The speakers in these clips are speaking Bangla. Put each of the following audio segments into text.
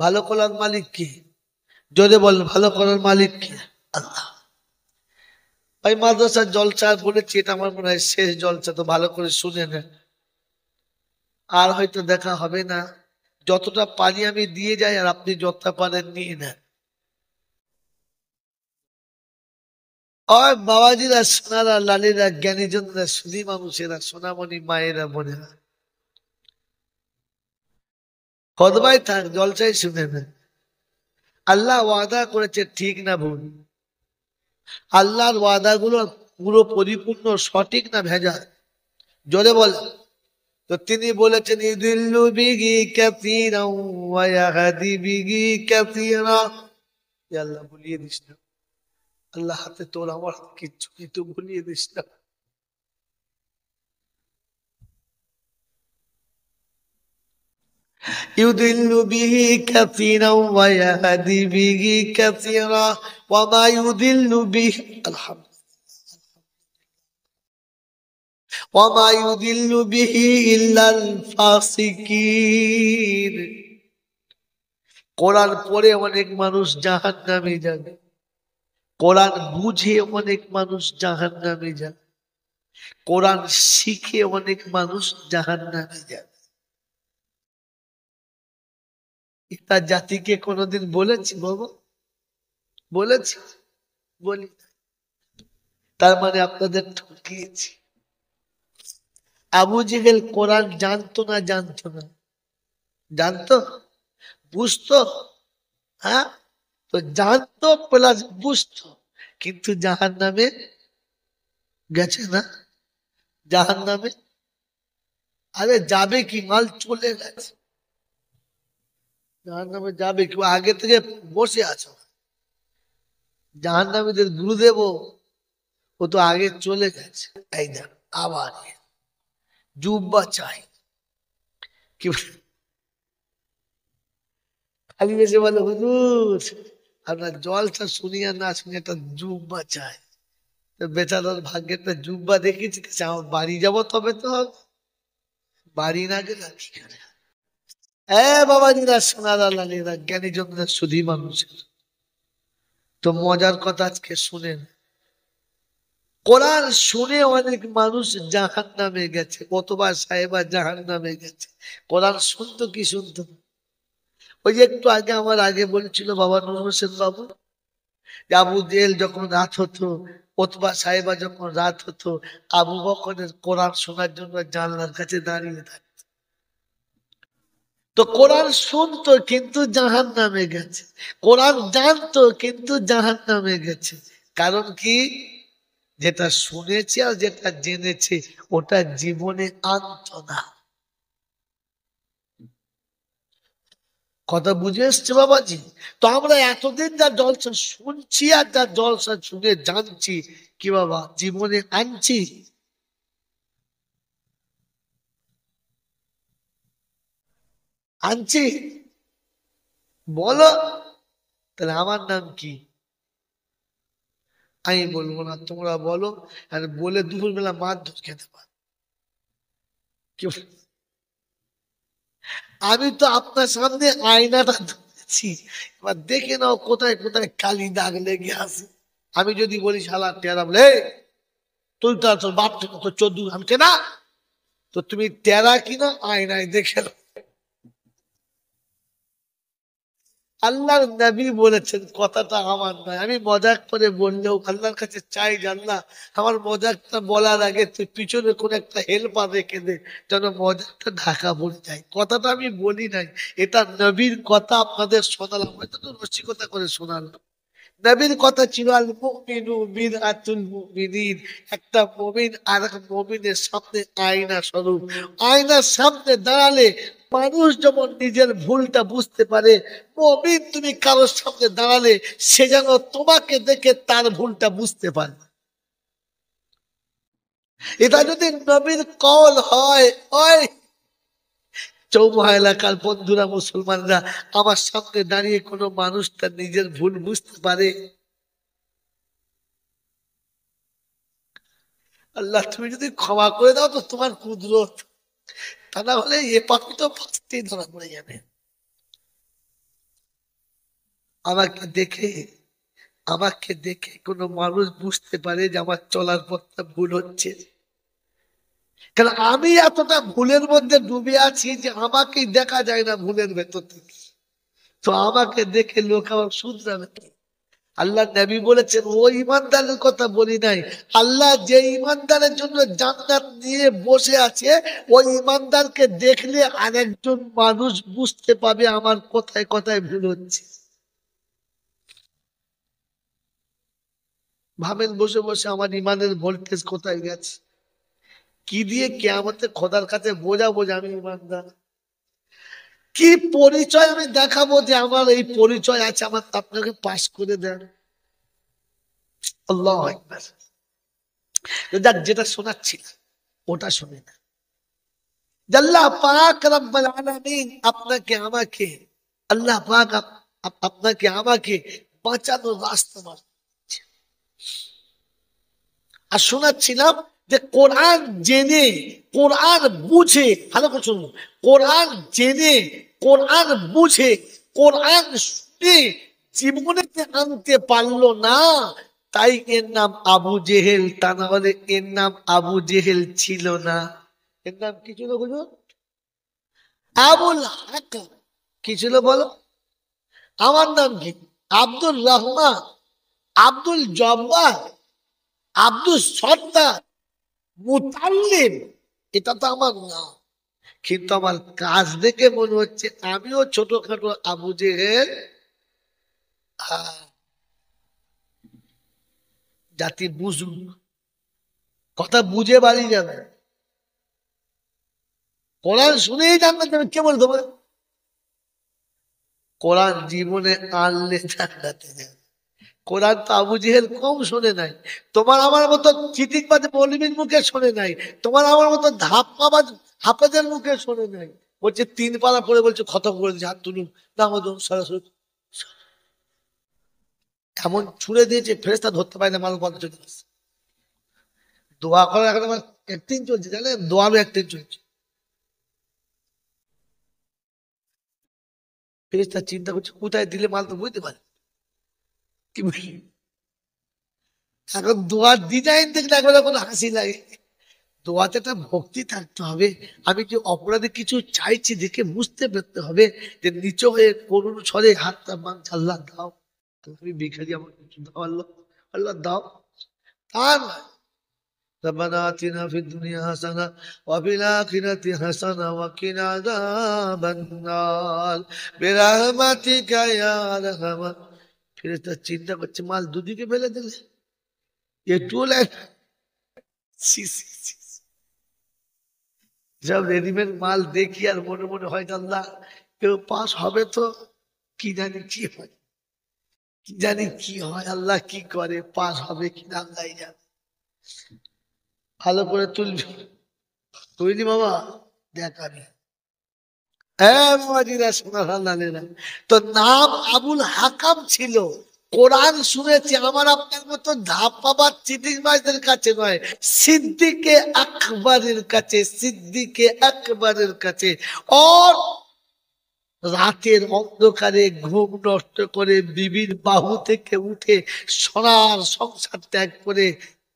ভালো করার মালিক কে? জোরে বল, ভালো করার মালিক কে? আল্লাহ। ওই মাদ্রাসার জলসা বলেছি, এটা আমার মনে হয় শেষ জলসা, তো ভালো করে শুনে নেন, আর হয়তো দেখা হবে না। যতটা পারি আমি দিয়ে যাই, আর আপনি যতটা পারেন নিয়ে নেন। ওই বাবাজিরা, সোনারা, লালীরা, জ্ঞানীজনরা, সুধী মানুষেরা, সোনামণি মায়েরা, বোনেরা, খোদবাই থাক, জলসাই শুনে নেন। আল্লাহ ওয়াদা করেছে, ঠিক না ভুল? আল্লাহর ওয়াদা গুলো পুরো পরিপূর্ণ সঠিক না ভেজা? জোরে বল। তো তিনি বলেছেন, ইউদিল্লু বিহি কাসীরান ওয়া ইয়াহদি বিহি কাসীরা। আল্লাহ ভুলিয়ে দিস না, আল্লাহ হাতে তোর আমার কিচ্ছু নেই, তো ভুলিয়ে দিস না। ইউদিল্লু বিহি কাসীরান ওয়া ইয়াহদি বিহি কাসীরা ওয়া মা ইউদিল্লু বিহি ওয়া মা ইউদিল্লু বিহি ইল্লাল ফাসিকিন। কোরআন পড়ে অনেক মানুষ জাহান্নামে যাবে, কোরআন বুঝে অনেক মানুষ জাহান্নামে যাবে, কোরআন শিখে অনেক মানুষ জাহান্নামে যাবে। এটা জাতিকে কোনোদিন বলেছি বাবা? বলেছি? বলি। তার মানে আপনাদের ঠকিয়েছি। আবু জেহেল কোরআন জানতো না? জানতো না? জানতো, বুঝতো। হ্যাঁ, তো জানতো প্লাস বুঝতো, কিন্তু জাহান্নামে গেছে না? জাহান্নামে আরে যাবে কি, মাল চলে গেছে। জাহান্নামে যাবে কি, আগে থেকে বসে আছো। জাহান্নামীদের গুরুদেব ও তো আগে চলে গেছে। এই না, আবার জুব্বা চাই কি? খালি এসে বলে, হুজুর আপনার জলটা শুনিয়া না শুনে একটা জুব্বা চাই। বেচারার ভাগ্যেরটা জুব্বা দেখেছি, আমার বাড়ি যাব তবে তো হবে, বাড়ি না গেলে কি করে? বাবাজিরা, সোনারা, লালীরা, জ্ঞানীজনরা, সুধী মানুষের, তো মজার কথা আজকে শুনেন। কোরআন শুনে অনেক মানুষ জাহান্নামে গেছে, কতবার সাহেবা জাহান্নামে গেছে। কোরআন শুনতো কি শুনতো না? ওই যে একটু আগে আমার আগে বলেছিল বাবা নূর হোসেন বাবু, যে আবু জেহেল যখন রাত হতো, ওতবা সাহেবা যখন রাত হতো, আবু বকরের কোরআন শোনার জন্য জানলার কাছে দাঁড়িয়ে থাকতো। তো কোরআন শুনতো কিন্তু জাহান্নামে গেছে, কোরআন জানতো কিন্তু জাহান্নামে গেছে। কারণ কি? যেটা শুনেছে আর যেটা জেনেছে ওটা জীবনে আনতো না। কথা বুঝে এসছে বাবাজি? তো আমরা এতদিন যা জলসা শুনছি আর যা জলসা শুনে জানছি, কি বাবা জীবনে আনছি? আনছি? বলো। তাহলে আমার নাম কি? আমি বলবো না, তোমরা বলো। আর বলে দুপুরবেলা মারধর খেতে পারো। কি আমি তো আপনার সামনে আয়নাটা ধরেছি, এবার দেখে নাও কোথায় কোথায় কালি দাগ লেগে আছে। আমি যদি বলি শালা টেরা, বলে তুই তো তোর বাপ থেকে তো 14, আমি না, তো তুমি টেরা কিনা আয়নায় দেখে নাও। আল্লাহর নবী বলেছেন, কথাটা আমার নয়, আমি মজাক করে বললেও আল্লাহর কাছে চাই যে আল্লাহ আমার মজাকটা বলার আগে তুই পিছনে কোন একটা হেল্পার রেখে দে, যেন মজাকটা ঢাকা পড়ে যায়। কথাটা আমি বলি নাই, এটা নবীর কথা আপনাদের শোনালাম, এটা তো রসিকতা করে শোনালাম। নবীর কথা ছিল, আল মুমিনু মিরআতুল মুমিনিন, একটা মুমিন আর এক মুমিনের সামনে আয়না স্বরূপ। আয়নার সামনে দাঁড়ালে মানুষ যেমন নিজের ভুলটা বুঝতে পারে, মুমিন তুমি কারোর সামনে দাঁড়ালে সে যেন তোমাকে দেখে তার ভুলটা বুঝতে পারে। এটা যদি নবীর কল হয়, ওই চৌমুহা এলাকার বন্ধুরা, মুসলমানরা, আমার সামনে দাঁড়িয়ে কোনো মানুষ তার নিজের ভুল বুঝতে পারে? আল্লাহ তুমি যদি ক্ষমা করে দাও তো তোমার কুদরত, তা না হলে এ পাপি তো ফাঁসতেই ধরা পড়ে যাবে। আমাকে দেখে আমাকে দেখে কোনো মানুষ বুঝতে পারে যে আমার চলার পথটা ভুল হচ্ছে? কারণ আমি এতটা ভুলের মধ্যে ডুবে আছি যে আমাকেই দেখা যায় না ভুলের ভেতর থেকে। তো আমাকে দেখে লোক আমার শুধরাবে কি? আল্লাহ নবী বলেছেন ওই ইমানদারের কথা বলি নাই, আল্লাহ যে ইমানদারের জন্য জান্নাত নিয়ে বসে আছে ওই ইমানদারকে দেখলে আরেকজন মানুষ বুঝতে পাবে আমার কথায় কথায় ভুল হচ্ছে। ভাবেন বসে বসে আমার ইমানের ভোল্টেজ কোথায় গেছে, কি দিয়ে কিয়ামতে খোদার কাছে বোঝাবো যে আমি ইমানদার? কি পরিচয় আমি দেখাবো যে আমার এই পরিচয় আছে? আমার আপনাকে পাশ করে দেন। আল্লাহ আকবার। যাক, যেটা শোনাচ্ছিল ওটা শুনে না। আল্লাহ পাক রব্বুল আলামিন আপনাকে আমাকে, আল্লাহ পাক আপনাকে আমাকে বাঁচানোর রাস্তা বার করেছে। আর শোনাচ্ছিলাম যে কোরআন জেনে কোরআন বুঝে, ভালো করে শুনুন, কোরআন জেনে কোরআন বুঝে কোরআন শুনে জীবনে আনতে পারলো না, তাই এর নাম আবু জেহেল। তা না হলে এর নাম আবু জেহেল ছিল না। এর নাম কি ছিল বুঝুন? আবুল হাকাম। কি ছিল বলো? আমার নাম কি? আব্দুর রহমান, আব্দুল জব্বার, আব্দুল সত্তার, মুতাল্লিম। এটা তো আমার নাম, কিন্তু আমার কাজ দেখে মনে হচ্ছে আমিও ছোটখাটো আবু জেহেল। জাতি বুঝুন, কথা বুঝে বাড়ি যাবে। কোরআন শুনেই জান্নাত যাবে, কে বলতো? কোরআন জীবনে আনলে জান্নাতে যাবে। কোরআন তো আবু জেহেল কম শোনে নাই, তোমার আমার মতো চিটিংবাজ মৌলবীর মুখে শোনে নাই, তোমার আমার মতো ধাপ্পাবাজ হাফেজের মুখে শোনে নাই। বলছে 3 পারা পড়ে বলছে খতম করে দিচ্ছে, হাত তুলুন না সরাসরি এমন ছুড়ে দিয়েছে ফেরেশতা ধরতে পারে না, মানুষ বন্ধ চলে গেছে। দোয়া করার এখন আমার অ্যাক্টিং চলছে, জানেন? দোয়ারও অ্যাক্টিং চলছে। ফেরেশতা চিন্তা করছে কোথায় দিলে মাল তো বুঝতে পারে কি বলি। এখন দোয়ার ডিজাইন দেখলে একবার কোনো হাসি লাগে। দোয়াতে একটা ভক্তি থাকতে হবে। আমি যে অপরাধে কিছু চাইছি দেখে বুঝতে পারতে হবে যে নিচু হয়ে করুণ স্বরে হাতটা মানছে, আল্লাহ দাও, আমি ভিখারি, আমার কিছু দাও আল্লাহ, আল্লাহ দাও। তা নয়, ربنا آتنا في الدنيا حسنة وفي الآخرة حسنة وقنا عذاب النار برحمتك يا أرحم। ফেরেশতা চিন্তা করছে মাল দুদিকে ফেলে দিলে একটু সব রেডিমেড মাল দেখি আর মনে মনে হয় আল্লাহ কেউ পাস হবে তো, কি জানি কি হয়, কি জানি কি হয়, আল্লাহ কি করে, পাস হবে কিনা আল্লাহ জানে। ভালো করে তুলবি, তুইনি বাবা, দেখ আমি তো নাম আবুল হাকাম ছিল। কোরআন শুনেছি আমার আপনার মতো ধাপ্পাবাজ চিটিংবাজদের কাছে নয়, সিদ্দিকে আকবরের কাছে, সিদ্দিকে আকবরের কাছে। ওর রাতের অন্ধকারে ঘুম নষ্ট করে বিবির বাহু থেকে উঠে সোনার সংসার ত্যাগ করে,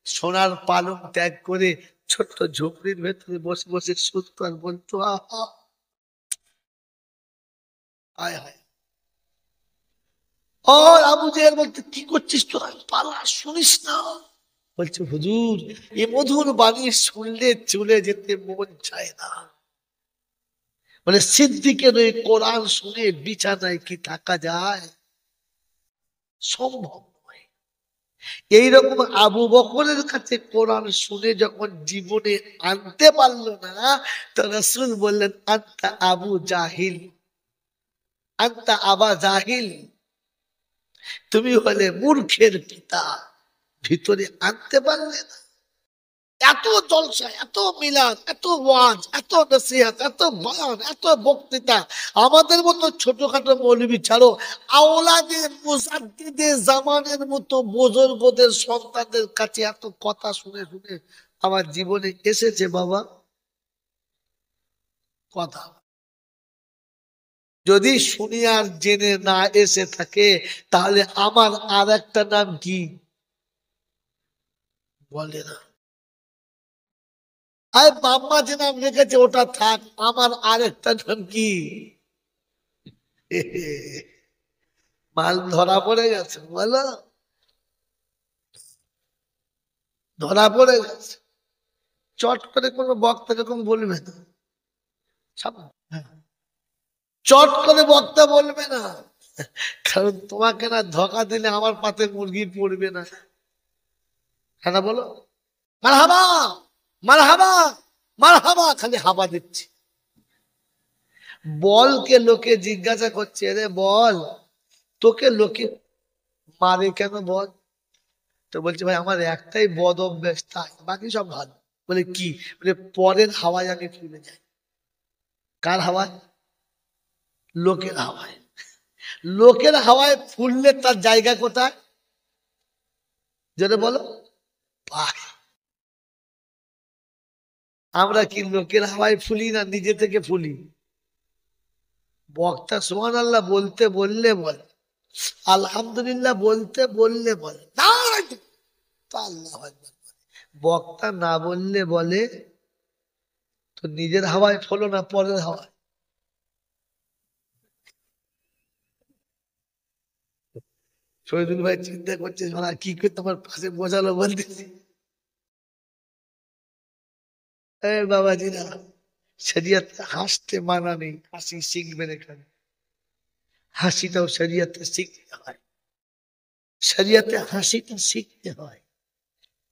সোনার পালং ত্যাগ করে ছোট্ট ঝুপড়ির ভেতরে বসে বসে শুনতো আর বলতো আহা, হায় হায়। আর আবু জেহেল বলতে কি করছিস তোরা, পালা, শুনিস না? বলছে হুজুর এ মধুর বাণী শুনলে চলে যেতে মন চায় না। মানে সিদ্দিকের ওই কোরআন শুনে বিছানায় কি থাকা যায়? সম্ভব নয়। এইরকম আবু বকরের কাছে কোরআন শুনে যখন জীবনে আনতে পারলো না, তো রাসূল বললেন আনতা আবু জাহিল, আনতা আবা জাহিল, তুমি হলে মূর্খের পিতা। ভিতরে আনতে পারলে না। এত জলসা, এত মিলাদ, এত ওয়াজ, এত নসিহত, এত বয়ান, এত বক্তৃতা, আমাদের মতো ছোটখাটো মৌলবী ছাড়ো আওলাদে মুজাদ্দিদে জামানের মতো বুজুর্গদের সন্তানদের কাছে এত কথা শুনে শুনে আমার জীবনে এসেছে বাবা কথা। যদি শুনি আর জেনে না এসে থাকে তাহলে আমার আর একটা নাম কি বলে না? আর বাম্মা যে নাম রেখেছে ওটা থাক, আমার আর একটা নাম কি? মাল ধরা পড়ে গেছে, বলো ধরা পড়ে গেছে। চট করে কোনো বক্তা এরকম বলবে না, চট করে বক্তা বলবে না, কারণ তোমাকে না ধোকা দিলে আমার পাতে মুরগি পড়বে না। হ্যাঁ বলো, মারহাবা মারহাবা মারহাবা, খালি হাবা দিচ্ছে। বলকে লোকে জিজ্ঞাসা করছে, রে বল তোকে লোকে মারে কেন বল? তো বলছে ভাই আমার একটাই বদ অভ্যাস, তাই বাকি সব ভালো। বলে কি? বলে পরের হাওয়ায় আমি ফুলে যাই। কার হাওয়ায়? লোকের হাওয়ায়। লোকের হাওয়ায় ফুললে তার জায়গা কোথায়? যেটা বলো পায়। আমরা কি লোকের হাওয়ায় ফুলি না নিজে থেকে ফুলি? বক্তা সুবহানাল্লাহ বলতে বললে বলে, আলহামদুলিল্লাহ বলতে বললে বলে, না তো আল্লাহ আকবার। বক্তা না বললে বলে তো নিজের হাওয়ায় ফলো না পরের হাওয়ায়? শহীদুল ভাই চিন্তা করছে কি করে তোমার পাশে বোঝালো বলতেছি। বাবাজিরা, শরিয়তে হাসতে মানা নেই, হাসি শিখবেন এখানে। হাসিটাও শরিয়তে শিখতে হয়, শরিয়তে হাসিটা শিখতে হয়,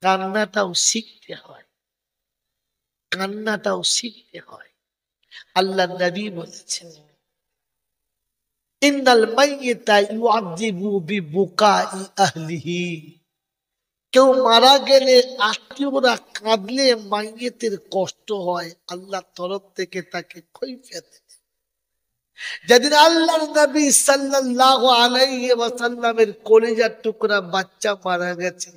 কান্নাটাও শিখতে হয়, কান্নাটাও শিখতে হয়। আল্লাহ নবী বলেছেন, ইন্নাল মাইয়িতা ইউআযিবু বিবুকাই আহলিহি। কেউ মারা গেলে আত্মীয়রা কাঁদলে মাইয়েতের কষ্ট হয়, আল্লাহর তরফ থেকে তাকে কৈফিয়ত। যেদিন আল্লাহর নবী সাল্লাল্লাহু আলাইহি ওয়াসাল্লামের কলিজার টুকরা বাচ্চা মারা গেছে,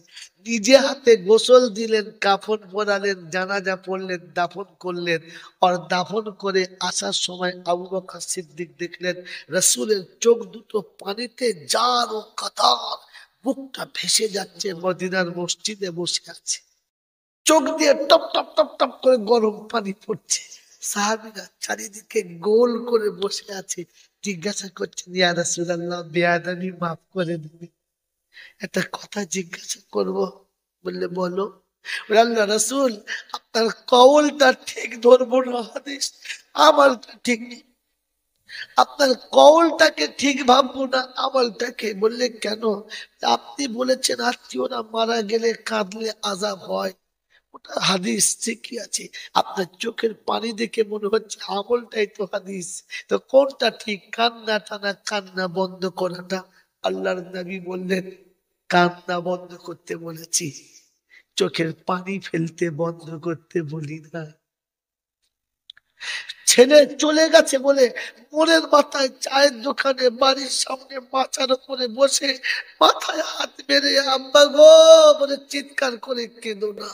নিজে হাতে গোসল দিলেন, কাফন পরালেন, জানাজা পড়লেন, দাফন করলেন। আর দাফন করে আসার সময় আবু বকর সিদ্দিক দেখলেন রাসূলের চোখ দুটো পানিতে জার ও কাতার, বুকটা ভেসে যাচ্ছে, মদিনার মসজিদে বসে আছে, চোখ দিয়ে টপ টপ টপ টপ করে গরম পানি পড়ছে। সাহাবীরা চারিদিকে গোল করে বসে আছে, জিজ্ঞাসা করছেন, ইয়া রাসূলুল্লাহ বেয়াদবি মাফ করে দিবেন, একটা কথা জিজ্ঞাসা করব। বললে বলো। বলে, আল্লাহ রাসূল আপনার কওলটা ঠিক ধরবো না হাদিস, আমলটা ঠিক নেই। আপনার কওলটাকে ঠিক ভাববো না, আমলটাকে। বললে কেন? আপনি বলেছেন আত্মীয়রা মারা গেলে কাঁদলে আযাব হয়, ওটা হাদিস ঠিকই আছে। আপনার চোখের পানি দেখে মনে হচ্ছে আমলটাই তো হাদিস, তো কোনটা ঠিক, কান্নাটা না কান্না বন্ধ করাটা? আল্লাহর নবী বললেন, কান্না বন্ধ করতে বলেছি, চোখের পানি ফেলতে বন্ধ করতে বলি না। ছেলে চলে গেছে বলে মনের মাথায় চায়ের দোকানে বাড়ির সামনে মাচার উপরে বসে মাথায় হাত মেরে আব্বা গো বলে চিৎকার করে কেঁদো না।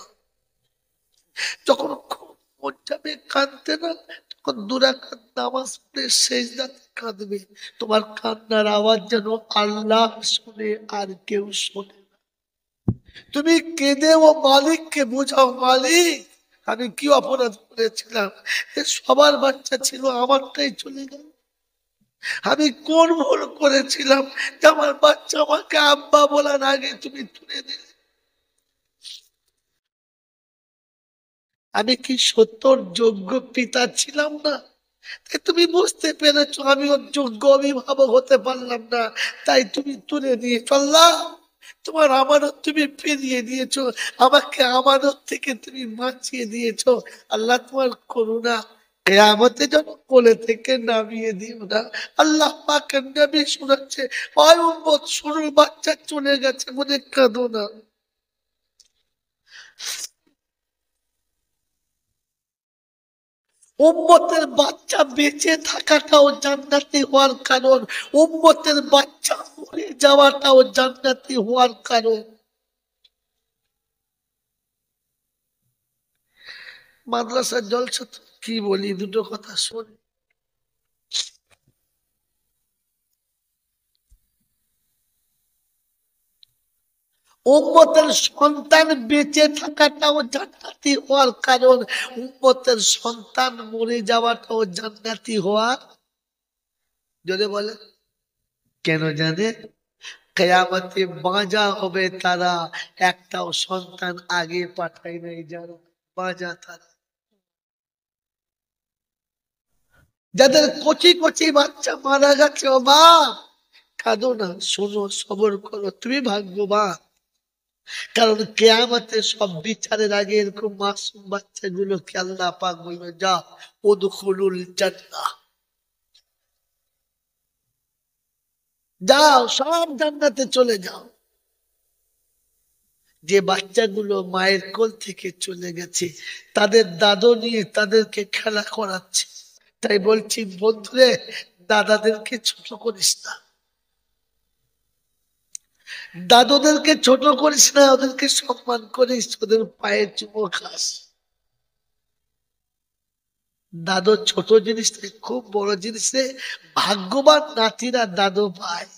যখন খুব মন যাবে কাঁদতে না, তখন দুরাকাত নামাজ পড়ে সেজদাতে কাঁদবে। তোমার কান্নার আওয়াজ যেন আল্লাহ শুনে আর কেউ শোনে না। তুমি কেঁদে ও মালিককে বোঝাও, মালিক আমি কি অপরাধ করেছিলাম, সবার বাচ্চা ছিল আমারটাই চলে গেল, আমি কোন ভুল করেছিলাম যে আমার বাচ্চা আমাকে আব্বা বলার আগে তুমি তুলে দিলে, আমি কি সত্যর যোগ্য পিতা ছিলাম না? তাই তুমি বুঝতে পেরেছো আমি ওর যোগ্য অভিভাবক হতে পারলাম না, তাই তুমি তুলে নিয়েছ। আল্লাহ তোমার আমানত তুমি ফিরিয়ে দিয়েছো, আমাকে আমানত থেকে তুমি বাঁচিয়ে দিয়েছো। আল্লাহ তোমার করুণা কিয়ামতে যেন কোলে থেকে নামিয়ে দিও না। আল্লাহ পাকের নবী শোনাচ্ছে, ওই উম্মত শুনো, বাচ্চা চলে গেছে বলে কাঁদো না। উম্মতের বাচ্চা বেঁচে থাকাটাও জান্নাতি হওয়ার কারণ, উম্মতের বাচ্চা মরে যাওয়াটাও জান্নাতি হওয়ার কারণ। মাদ্রাসার জলসা কি বলি, দুটো কথা শোন। উম্মতের সন্তান বেঁচে থাকাটাও জান্নাতি হওয়ার কারণ, উম্মতের সন্তান মরে যাওয়াটাও জান্নাতি হওয়ার। যদি বলে কেন জানে? কিয়ামতে বাঁচা হবে তারা, একটাও সন্তান আগে পাঠায় নাই যারা বাঁচা তারা, যাদের কচি কচি বাচ্চা মারা গেছে। ও মা কাঁদো না, শোনো, সবর করো, তুমি ভাগ্যবান। কারণ কিয়ামতে সব বিচারের আগে এরকম মাসুম বাচ্চাগুলোকে আল্লাহ পাক বলবে, যা উদখুলুল জান্নাহ, যাও সব জান্নাতে চলে যাও। যে বাচ্চাগুলো মায়ের কোল থেকে চলে গেছে, তাদের দাদু নিয়ে তাদেরকে খেলা করাচ্ছে। তাই বলছি বন্ধুরে, দাদাদেরকে ছোট করিস না, দাদুদেরকে ছোট করিস না, ওদেরকে সম্মান করিস, ওদের পায়ে চুমো খাস। দাদু ছোট জিনিস নেই, খুব বড় জিনিস রে। ভাগ্যবান নাতিরা দাদু পায়,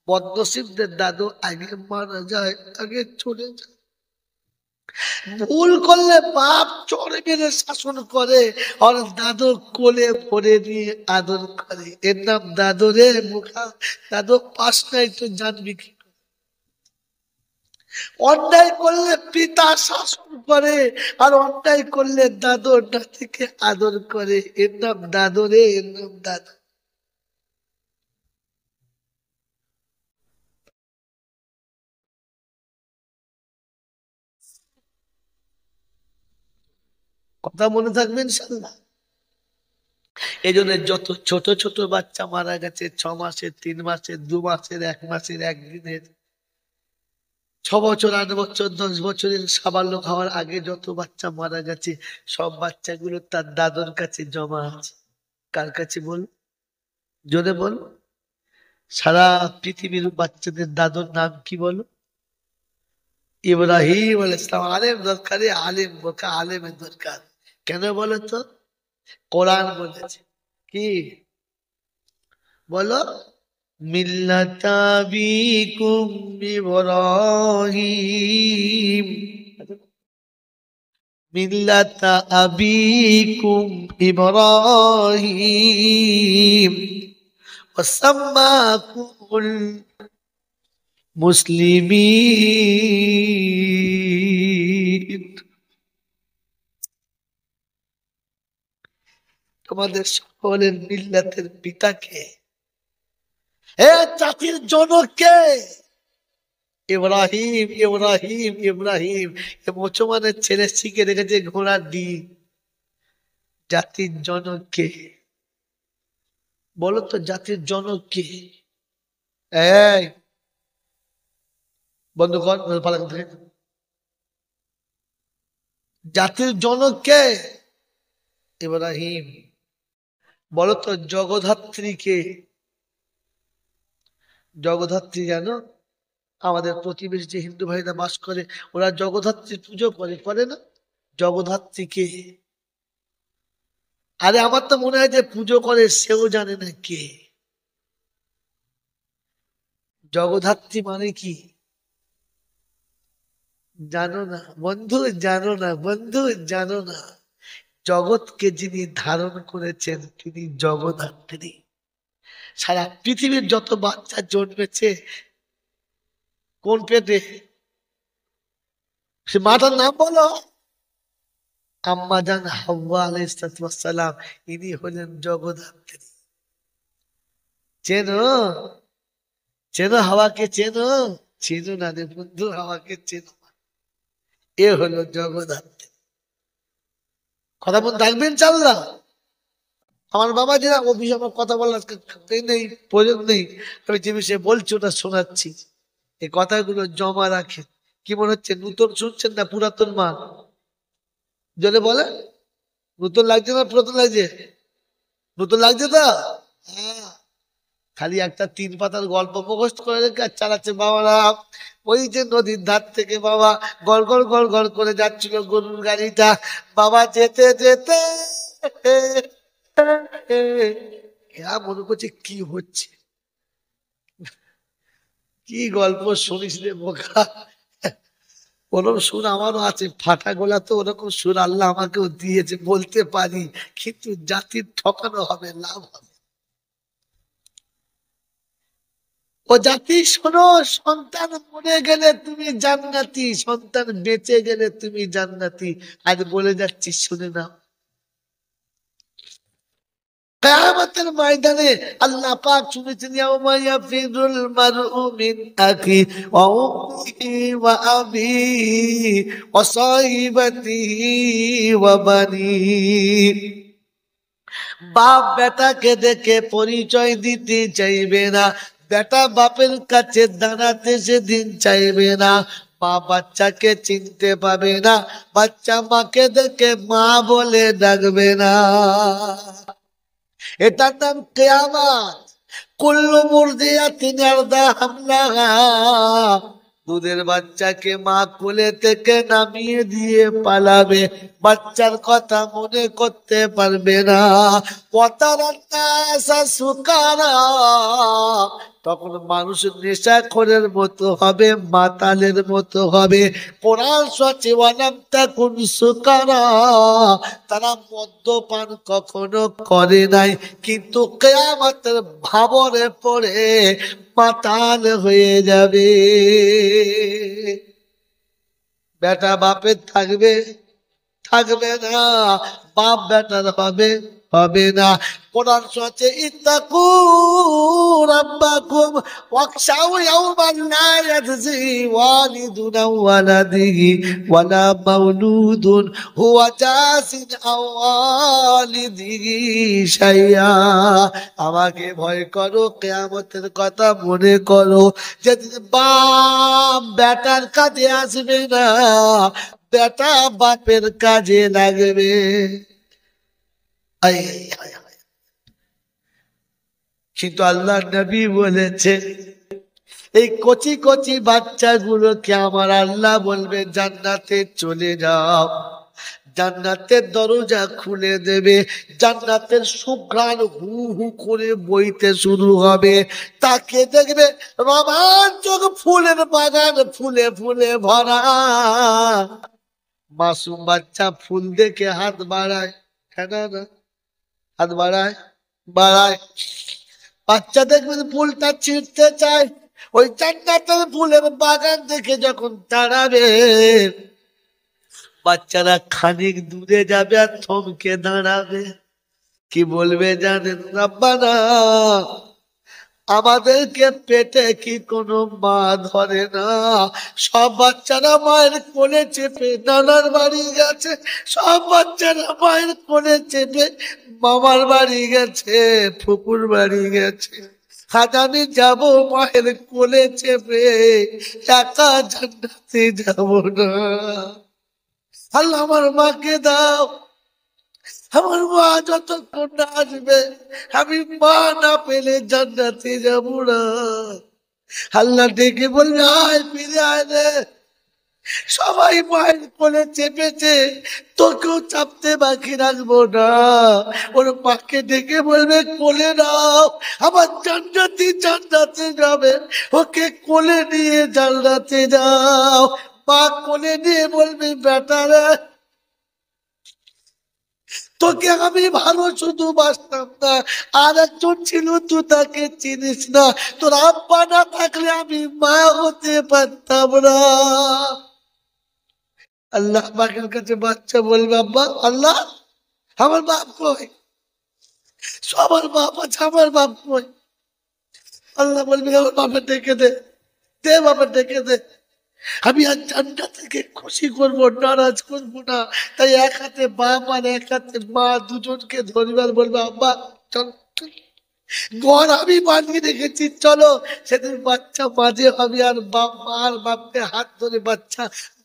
বদনসিবদের দাদু আগে মারা যায়, আগে চলে যায়। ভুল করলে বাপ চড়ে মেরে শাসন করে, আর দাদু কোলে ভরে নিয়ে আদর করে। এর নাম দাদু রে মুখা। দাদু পাস নাই তো জানবি কি? অন্যায় করলে পিতা শাসন করে, আর অন্যায় করলে দাদু নাতিকে আদর করে। এর নাম দাদু রে, এর নাম দাদু। কথা মনে থাকবে ইনশাল্লাহ। এই জন্য যত ছোট ছোট বাচ্চা মারা গেছে, 6 মাসের, 3 মাসের, 2 মাসের, 1 মাসের, 1 দিনের, 6 বছর, 8 বছর, 10 বছরের সাবালক হওয়ার আগে যত বাচ্চা মারা গেছে, সব বাচ্চাগুলো তার দাদুর কাছে জমা আছে। কার কাছে বল? জোরে বল। সারা পৃথিবীর বাচ্চাদের দাদুর নাম কি বলো? ইব্রাহিম আলাইহিস সালাম। আলেম দরকারে, আলেম বোকা, আলেমের দরকার। কেন বলো তো? কোরআন বলেছে কি? বলো, মিল্লাতা আবিকুম ইব্রাহিম, মিল্লাতা আবিকুম ইব্রাহিম ওয়াসাম্মাকুমুল মুসলিমিন। তোমাদের সকলের মিল্লাতের পিতাকে, হে জাতির জনককে ইব্রাহিম, ইব্রাহিম, ইব্রাহিম। মুসলমানের ছেলে শিখে রেখেছে ঘোড়ার ডিম। জাতির জনককে বলো তো, জাতির জনককে। এই বন্ধ কর, পালা থেকে। জাতির জনককে ইব্রাহিম। বলো তো জগদ্ধাত্রীকে। জগদ্ধাত্রী জানো? আমাদের প্রতিবেশী যে হিন্দু ভাইরা বাস করে, ওরা জগদ্ধাত্রী পুজো করে, করে না? জগদ্ধাত্রীকে। আরে আমার তো মনে হয় যে পুজো করে সেও জানে না কে জগদ্ধাত্রী মানে কি। জানো না বন্ধু, জানো না বন্ধু, জানো না। জগৎকে যিনি ধারণ করেছেন তিনি জগদ্ধাত্রী। সারা পৃথিবীর যত বাচ্চা জন্মেছে কোন পেটে? সে মাতার নাম বলো। আম্মা জান হাওয়া আলাইহিস সালাম, ইনি হলেন জগদ্ধাত্রী। চেনো? চেনো হাওয়াকে? চেনো? চেনো না রে বন্ধু, হাওয়াকে চেনো? এ হলো জগদ্ধাত্রী। কথা বল, থাকবেন চাল্লা। আমার বাবা যে অফিসে আমার কথা বলার নেই, প্রয়োজন নেই, আমি যে বিষয়ে বলছি ওটা শোনাচ্ছি। এই কথাগুলো জমা রাখেন। কি মনে হচ্ছে নতুন শুনছেন না পুরাতন মান? যদি বলে নতুন লাগছে না পুরাতন লাগছে? নতুন লাগছে তো? হ্যাঁ। খালি একটা 3 পাতার গল্প মুখস্থ করে রেখে আর চালাচ্ছে বাবারা। ওই যে নদীর ধার থেকে বাবা গড় গড় গড় গড় করে যাচ্ছিল গরুর গাড়িটা। বাবা যেতে যেতে মনে করছে কি হচ্ছে, কি গল্প শুনিস রে বোকা। ওরকম সুর আমারও আছে, ফাটা গলা তো, ওরকম সুর আল্লাহ আমাকেও দিয়েছে, বলতে পারি, কিন্তু জাতির ঠকানো হবে, লাভ হবে। ও জাতি শোনো, সন্তান মরে গেলে তুমি জান্নাতি, সন্তান বেঁচে গেলে তুমি জান্নাতি। আজ বলে যাচ্ছি, শুনে নাও। কিয়ামতের ময়দানে আল্লাহ পাক শুনেছেন, ইয়াউমা ইয়াফিরুল মারউ মিন আখি ওয়া উম্মিহি ওয়া আবিহি ওয়া সাহিবাতিহি ওয়া বানি। বাপ বেটাকে দেখে পরিচয় দিতে চাইবে না, বেটা বাপের কাছে দাঁড়াতে সেদিন চাইবে না, মা বাচ্চাকে চিনতে পাবে না, বাচ্চা মাকে দেখে মা বলে ডাকবে না। এটার নাম কিয়ামত। কুল্লু মুরদিয়াতিন আরদা হামলাহা, দুধের বাচ্চাকে মা কোলে থেকে নামিয়ে দিয়ে পালাবে, বাচ্চার কথা মনে করতে পারবে না। ওয়াতারান্নাসা সুকারা, তখন মানুষ নেশাখোরের মতো হবে, মাতালের মতো হবে। কোরআন সচে ওয়ালাম তাকুন সুকারা, তারা মদ্যপান কখনো করে নাই, কিন্তু কিয়ামতের ভাবরে পড়ে মাতাল হয়ে যাবে। বেটা বাপের থাকবে, থাকবে না, বাপ বেটার হবে, হবে না। কোরআন সচে ইত্তাকু রাব্বাকুম ওয়াখশাউ ইয়াওমান লা ইয়াজজি ওয়ালিদুন আন ওয়ালাদিহি ওয়ালা মাউলুদুন হুয়া জাযিন আন ওয়ালিদিহি শাইআ। আমাকে ভয় করো, কিয়ামতের কথা মনে করো, যেদিন বাপ বেটার কাজে আসবে না, বেটা বাপের কাজে লাগবে। কিন্তু আল্লাহ নবী বলেছেন, এই কচি কচি বাচ্চাগুলোকে আমার আল্লাহ বলবে জান্নাতে চলে যাও, জান্নাতের দরজা খুলে দেবে, জান্নাতের সুঘ্রাণ হু হু করে বইতে শুরু হবে। তাকে দেখবে রোমাঞ্চক ফুলের বাগান, ফুলে ফুলে ভরা। মাসুম বাচ্চা ফুল দেখে হাত বাড়ায়, না, হাত বাড়ায়, বাড়ায়। বাচ্চা দেখবেন ফুলটা ছিঁড়তে চায়, ওই জান্নাতের ফুলের বাগান দেখে যখন দাঁড়াবে, বাচ্চারা খানিক দূরে যাবে আর থমকে দাঁড়াবে। কি বলবে জানেন? রাব্বানা, আমাদেরকে পেটে কি কোনো মা ধরে না? সব বাচ্চারা মায়ের কোলে চেপে নানার বাড়ি গেছে, সব বাচ্চারা মায়ের কোলে চেপে মামার বাড়ি গেছে, ফুপুর বাড়ি গেছে। আজ আমি যাব মায়ের কোলে চেপে, একা জান্নাতে যাব না। আল্লাহ আমার মাকে দাও, আমার মা যতক্ষণ না আসবে আমি মা না পেলে জান্নাতে যাব না। আল্লাহ ডেকে বলবে, আয় ফিরে আয় রে। সবাই মায়ের কোলে চেপেছে, তোকেও চাপতে বাকি রাখবো না। ওর মাকে ডেকে বলবে, কোলে নাও, আমার জান্নাতি জান্নাতে যাবে, ওকে কোলে নিয়ে জান্নাতে যাও। মা কোলে নিয়ে বলবে, বেটারা তোকে আমি ভালো শুধু বাসতাম না, আর একজন ছিল তুই তাকে চিনিস না, তোর আব্বা না থাকলে আমি মা হতে পারতাম না। আল্লাহ পাকের কাছে বাচ্চা বলবে, আব্বা, আল্লাহ আমার বাপ কই? সবার বাপ আছে, আমার বাপ কই? আল্লাহ বলবে, আমার বাপের ডেকে দে, দে বাপের ডেকে দে। আমি আর জান্নাত থেকে খুশি করবো, নারাজ করবো না। তাই এক হাতে বাপ আর এক হাতে মা দুজনকে ধরিবার বলবে, আব্বা চল, ঘর আমি বানিয়ে রেখেছি, চলো। সেদিন বাচ্চা মাঝে হবে, আর বাপ মা আর বাপকে হাত ধরে বাচ্চা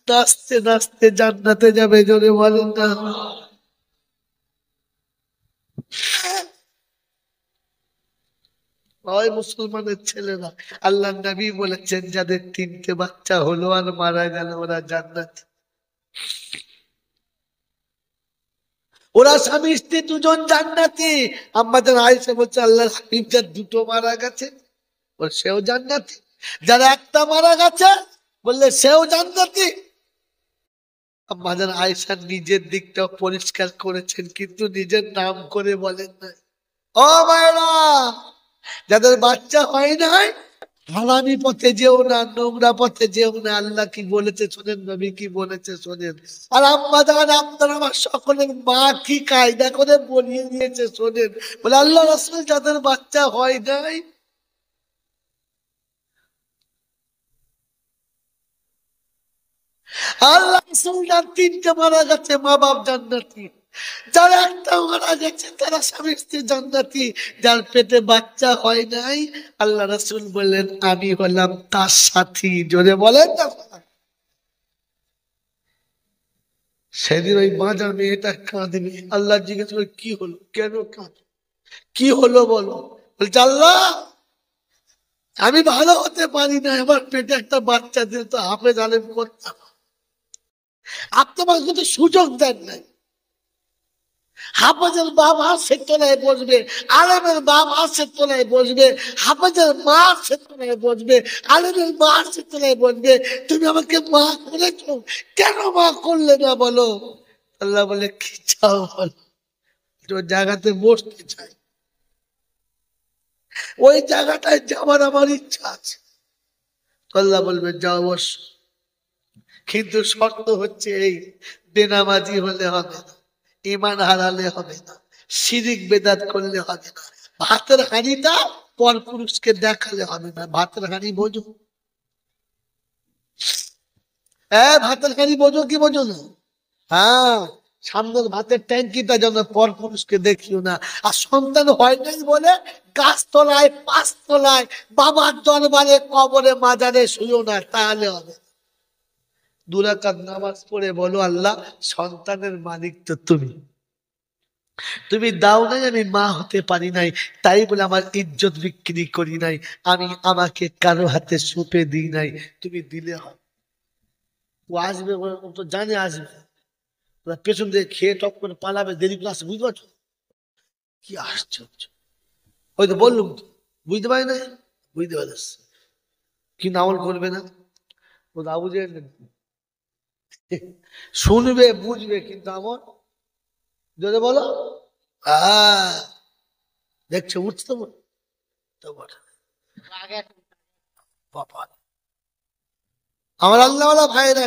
নাচতে নাচতে জান্নাতে যাবে। জোরে বলেন না। ওই মুসলমানের ছেলেরা, আল্লাহ নবী বলেছেন, যাদের তিনটে বাচ্চা হলো আর মারা গেল ওরা জান্নাত। ওরা স্বামী স্ত্রী দুজন জান্নাতি। আমাদের আয়েশা বলছে, আল্লাহর হাবিব যার দুটো মারা গেছে ওর সেও জান্নাতি, যার একটা মারা গেছে বললে সেও জান্নাতি। মাদার আয়েশা নিজের দিকটা পরিষ্কার করেছেন, কিন্তু নিজের নাম করে বলেন না। ও মায়েরা, যাদের বাচ্চা হয় নাই, হারামি পথে যেও না, নোংরা পথে যেও না। আল্লাহ কি বলেছে শোনেন, নবী কি বলেছে শোনেন। আর আম্মা জান, আপনার আমার সকলের মা কি কায়দা করে বলিয়ে দিয়েছে শোনেন। বলে আল্লাহ রাসূল যাদের বাচ্চা হয় নাই, আল্লাহ রাসূল যার তিনটে মারা গেছে মা বাপ জান্নাতি, যার একটা মারা গেছে তারা স্বামী স্ত্রী জান্নাতি, যার পেটে বাচ্চা হয় নাই আল্লাহ রাসূল বললেন আমি হলাম তার সাথী। জোরে বলেন না। সেদিন ওই বাঁচা মেয়েটা কাঁদবে, আল্লাহ জিজ্ঞেস করে কি হলো, কেন কাঁদ, কি হলো বলো। বলছে আল্লাহ আমি ভালো হতে পারি না, আমার পেটে একটা বাচ্চা দিয়ে তো হাফেজ আলেম করতাম, আপনি আমাকে কিন্তু সুযোগ দেন নাই। হাফেজের বাপ হাঁসের তলায় বসবে, আলেমের বাপ হাঁসের তলায় বসবে, হাফেজের মা হাঁসের তলায় বসবে, আলেমের মা হাঁসের তলায় বসবে। তুমি আমাকে মা করেছো, কেন মা করলে না বলো। আল্লাহ বলে কি চাও বলো। ওই জায়গাতে বসতে চাই, ওই জায়গাটায় যাবার আমার ইচ্ছা আছে। আল্লাহ বলবে যাও বস, কিন্তু শর্ত হচ্ছে এই, বেনামাজি হলে হবে না, ইমান হারালে হবে না, শিরিক বেদাত করলে হবে না, ভাতের হাঁড়িটা পর পুরুষকে দেখালে হবে না। ভাতের হাঁড়ি বোঝো? হ্যাঁ, ভাতের হাঁড়ি বোঝো কি বোঝো না? হ্যাঁ, সামনের ভাতের ট্যাঙ্কিটা যেন পর পুরুষকে দেখিও না। আর সন্তান হয় নাই বলে গাছতলায়, পাঁচতলায়, বাবার দরবারে, কবরে, মাজারে শুইও না, তাহলে হবে। 2 রাকাত নামাজ পড়ে বলো আল্লাহ সন্তানের মালিক তো তুমি, তুমি দাও নাই, আমি মা হতে পারি নাই, তাই বলে আমার ইজ্জত বিক্রি করি নাই, আমি আমাকে কারো হাতে সুপে দিই নাই, তুমি দিলে হয়। ও আসবে, ও তো জানে আসবে, ওরা পেছন দিয়ে খেয়ে টপ করে পালাবে, দেরি ক্লাস, বুঝতে পারছো? কি আশ্চর্য। ওই তো বললুম তো, বুঝতে পারি না, বুঝতে পারিস কিন্তু আমল করবে না। ও দা বুঝে শুনবে বুঝবে কিন্তু আমল, যদি বলো দেখছো উঠছে তো বাবা। আমার আল্লাহওয়ালা ভাইরা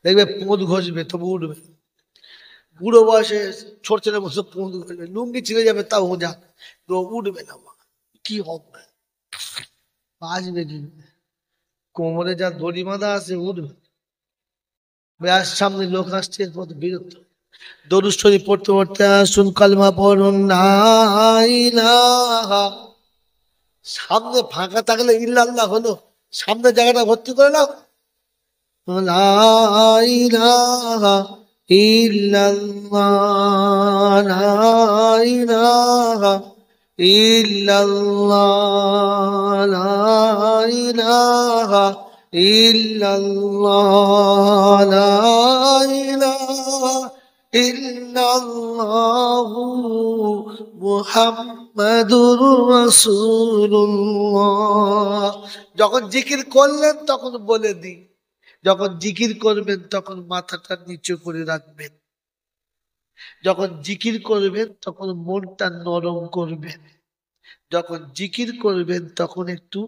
দেখবে পোঁদ ঘষবে তবু উঠবে, বুড়ো বয়সে ছোট ছেলে বসে পোঁদ ঘষবে, লুঙ্গি ছিঁড়ে যাবে তাও যা, তো উঠবে না। কি হবে, বাঁচবে কি, কোমরে যা দড়ি বাঁধা আছে উঠবে। ব্যাস সামনে লোক আসছে, বিরক্ত। দরুদ শরীফ পড়তে পড়তে আসুন, কালমা পড়ুন লা ইলাহা। সামনে ফাঁকা থাকলে ইল্লাল্লাহ হলো, সামনে জায়গাটা ভর্তি করে নাও। লা ইলাহা ইল্লাল্লাহ, লা ইলাহা ইল্লাল্লাহ, লা ইলাহা ইল্লাল্লাহ, লা ইলাহা ইল্লাল্লাহু মুহাম্মাদুর রাসূলুল্লাহ। যখন জিকির করলেন তখন বলে দিই, যখন জিকির করবেন তখন মাথাটা নিচু করে রাখবেন, যখন জিকির করবেন তখন মনটা নরম করবেন, যখন জিকির করবেন তখন একটু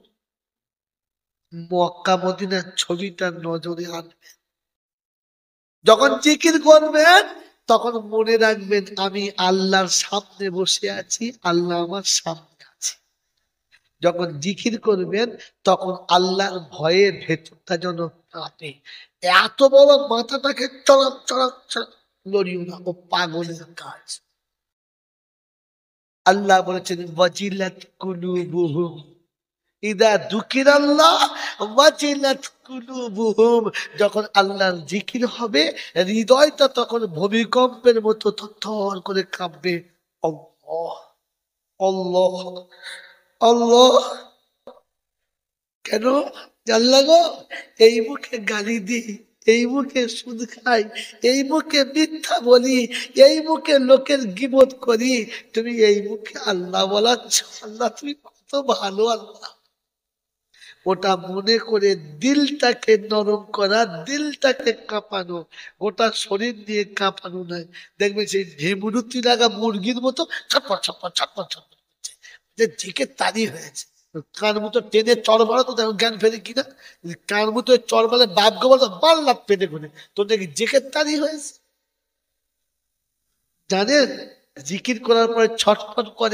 মক্কা মদিনার ছবিটা নজরে আনবেন, যখন জিকির করবেন তখন মনে রাখবেন আমি আল্লাহর সামনে বসে আছি, আল্লাহ আমার সামনে আছে। যখন জিকির করবেন তখন আল্লাহর ভয়ে ভেতরটা যেন কাঁপে। এত বড় মাথাটাকে চড়ক চড়ক চড়ক লড়িও না, ও পাগলের কাজ। আল্লাহ বলেছেন ওয়াজিলাত কুলুবুহুম ইদা যুকিরাল্লাহ ওয়াজিলাত কুলুবুহুম, যখন আল্লাহর জিকির হবে হৃদয়টা তখন ভূমিকম্পের মতো থরথর করে কাঁপবে। আল্লাহ আল্লাহ আল্লাহ। কেন জানলা গো, এই মুখে গালি দিই, এই মুখে সুদ খাই, এই মুখে মিথ্যা বলি, এই মুখে লোকের গীবত করি, তুমি এই মুখে আল্লাহ বলাচ্ছ। আল্লাহ তুমি কত ভালো, আল্লাহ ওটা মনে করে দিলটাকে নরম করা, দিলটাকে কাঁপানো, গোটা শরীর দিয়ে কাঁপানো নয়। দেখবেন সেই ঢেমুরুতি লাগা মুরগির মতো ছটপট ছটপট ছটপট ছটপট করছে, যে ঝিকে তাড়ি হয়েছে। কান মুতো টেনে চড় মারো তো দেখো জ্ঞান ফেরে কিনা। কান মুতো চড় মারলে বাপ গো বলতো বাল্লাপ পেটে করে, তোর নাকি জেকে তাড়ি হয়েছে। জানেন জিকির করার পরে ছটফট করে